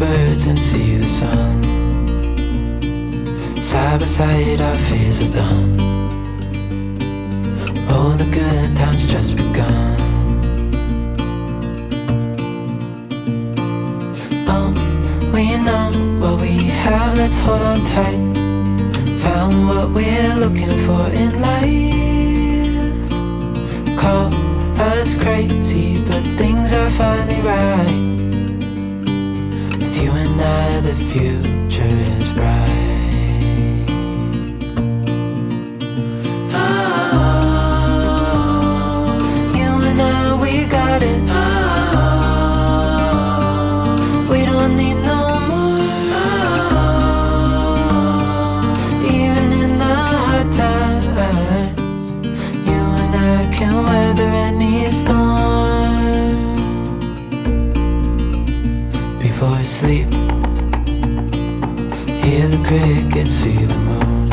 birds and see the sun. Side by side our fears are done. All the good times just begun. We know what we have, let's hold on tight. Found what we're looking for in life. Call us crazy, but things are finally right. With you and I, the future is bright. Crickets see the moon,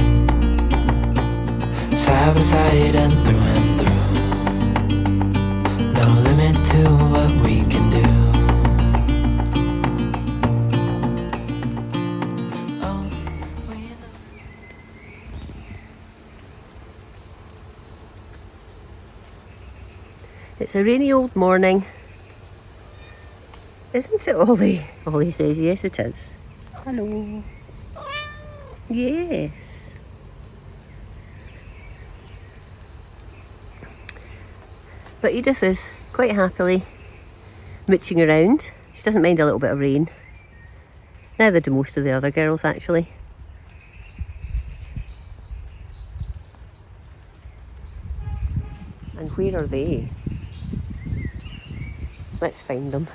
side by side and through. No limit to what we can do. It's a rainy old morning, isn't it, Ollie? Ollie says yes it is. Hello. Yes. But Edith is quite happily mooching around. She doesn't mind a little bit of rain. Neither do most of the other girls, actually. And where are they? Let's find them.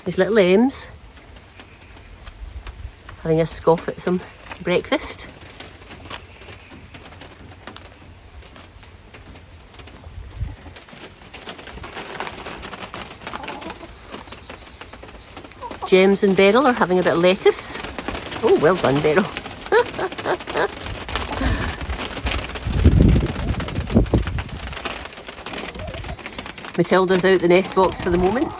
These little lambs having a scoff at some breakfast. James and Beryl are having a bit of lettuce. Oh, well done, Beryl. Matilda's out the nest box for the moment.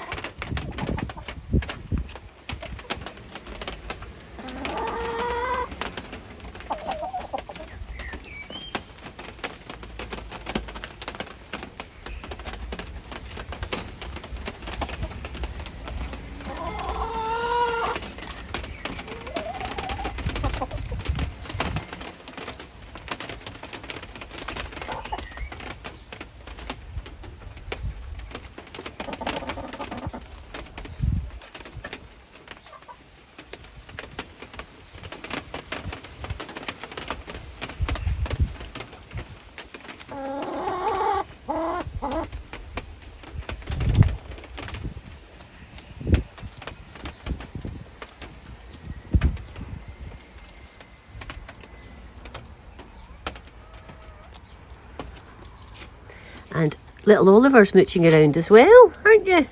And little Oliver's mooching around as well, aren't you?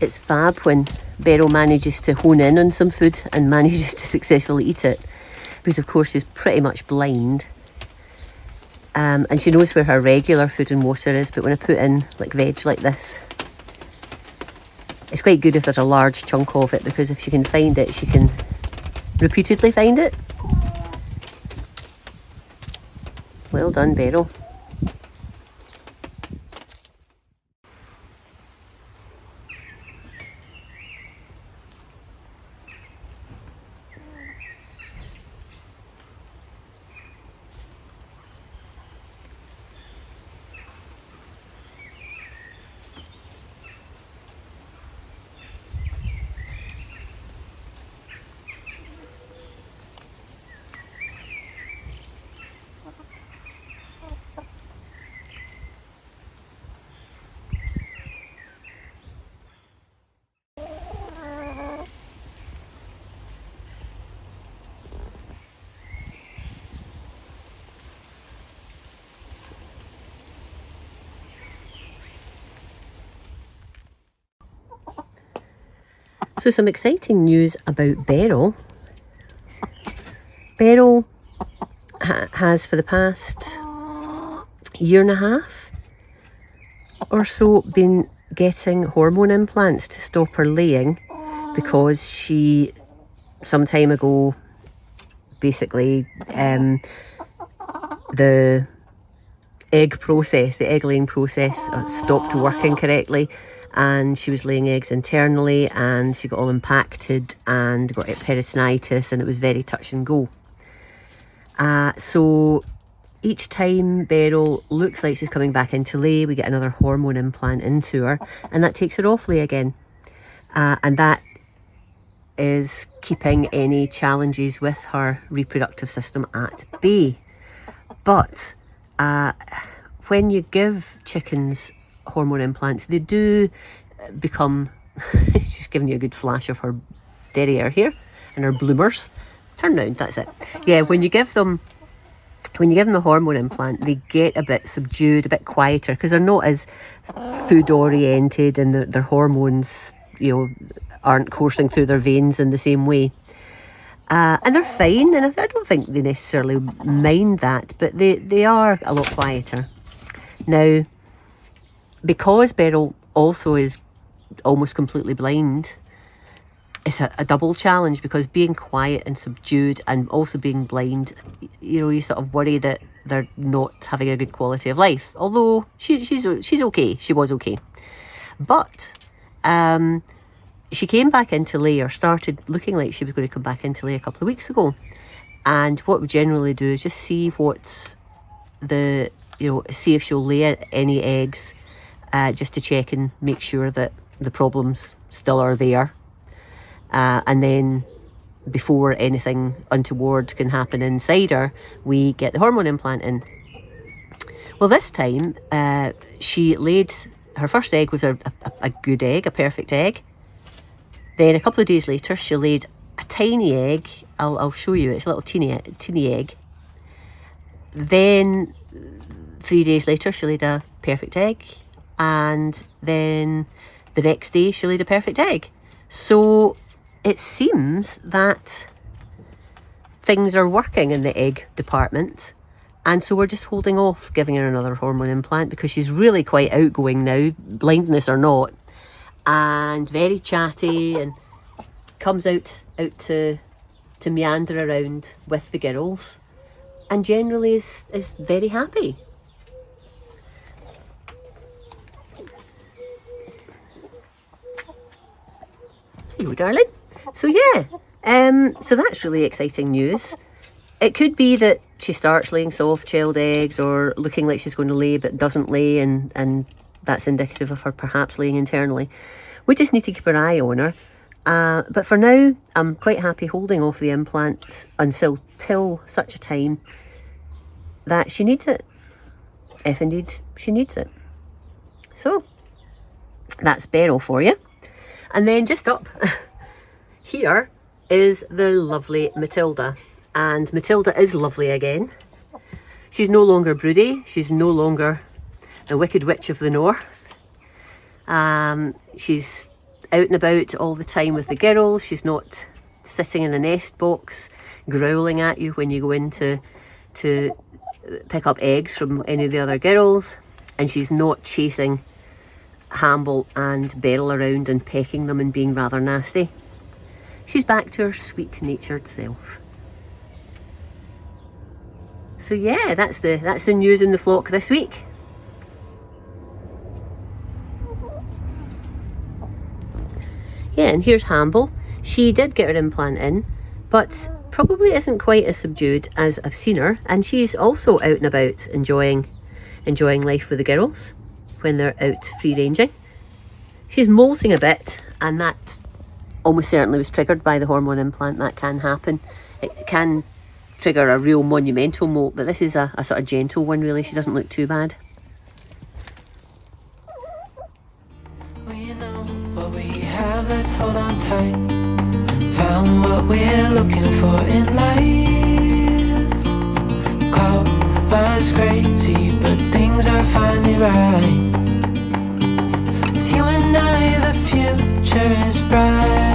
It's fab when Beryl manages to hone in on some food and manages to successfully eat it. Because of course she's pretty much blind, and she knows where her regular food and water is, but when I put in like veg like this, it's quite good if there's a large chunk of it, because if she can find it, she can repeatedly find it. Well done, Beryl. So some exciting news about Beryl. Beryl has for the past year and a half or so been getting hormone implants to stop her laying, because she, some time ago, basically the egg laying process stopped working correctly, and she was laying eggs internally, and she got all impacted and got peritonitis, and it was very touch and go. So each time Beryl looks like she's coming back into lay, we get another hormone implant into her, and that takes her off lay again. And that is keeping any challenges with her reproductive system at bay. But when you give chickens hormone implants, they do become she's giving you a good flash of her derriere here and her bloomers. Turn round, that's it. Yeah, when you give them a hormone implant, they get a bit subdued, a bit quieter, because they're not as food oriented, and their hormones, aren't coursing through their veins in the same way. And they're fine, and I don't think they necessarily mind that, but they are a lot quieter. Now, because Beryl also is almost completely blind, it's a double challenge, because being quiet and subdued and also being blind, you sort of worry that they're not having a good quality of life. Although she's okay, she was okay. But she came back into lay, or started looking like she was going to come back into lay a couple of weeks ago. And what we generally do is just see what's see if she'll lay any eggs, just to check and make sure that the problems still are there. And then before anything untoward can happen inside her, we get the hormone implant in. Well, this time she laid her first egg, was a good egg, a perfect egg. Then a couple of days later, she laid a tiny egg. I'll show you, it's a little teeny egg. Then 3 days later, she laid a perfect egg. And then the next day, she laid a perfect egg. So it seems that things are working in the egg department, and so we're just holding off giving her another hormone implant, because she's really quite outgoing now, blindness or not, and very chatty, and comes out to meander around with the girls, and generally is very happy. Hello, darling. So yeah, so that's really exciting news. It could be that she starts laying soft-shelled eggs, or looking like she's going to lay but doesn't lay, and that's indicative of her perhaps laying internally. We just need to keep our eye on her. But for now, I'm quite happy holding off the implant till such a time that she needs it. If indeed she needs it. So that's Beryl for you. And then just up here is the lovely Matilda. And Matilda is lovely again. She's no longer broody. She's no longer the Wicked Witch of the North. She's out and about all the time with the girls. She's not sitting in a nest box growling at you when you go in to pick up eggs from any of the other girls. And she's not chasing Hamble and Beryl around and pecking them and being rather nasty. She's back to her sweet-natured self. So yeah, that's the news in the flock this week. Yeah, and here's Hamble. She did get her implant in, but probably isn't quite as subdued as I've seen her, and she's also out and about enjoying life with the girls when they're out free ranging. She's molting a bit, and that almost certainly was triggered by the hormone implant. That can happen. It can trigger a real monumental molt, but this is a sort of gentle one really. She doesn't look too bad. We know what we have, let's hold on tight. Found what we're looking for in life. Call us crazy, but things are finally right. With you and I, the future is bright.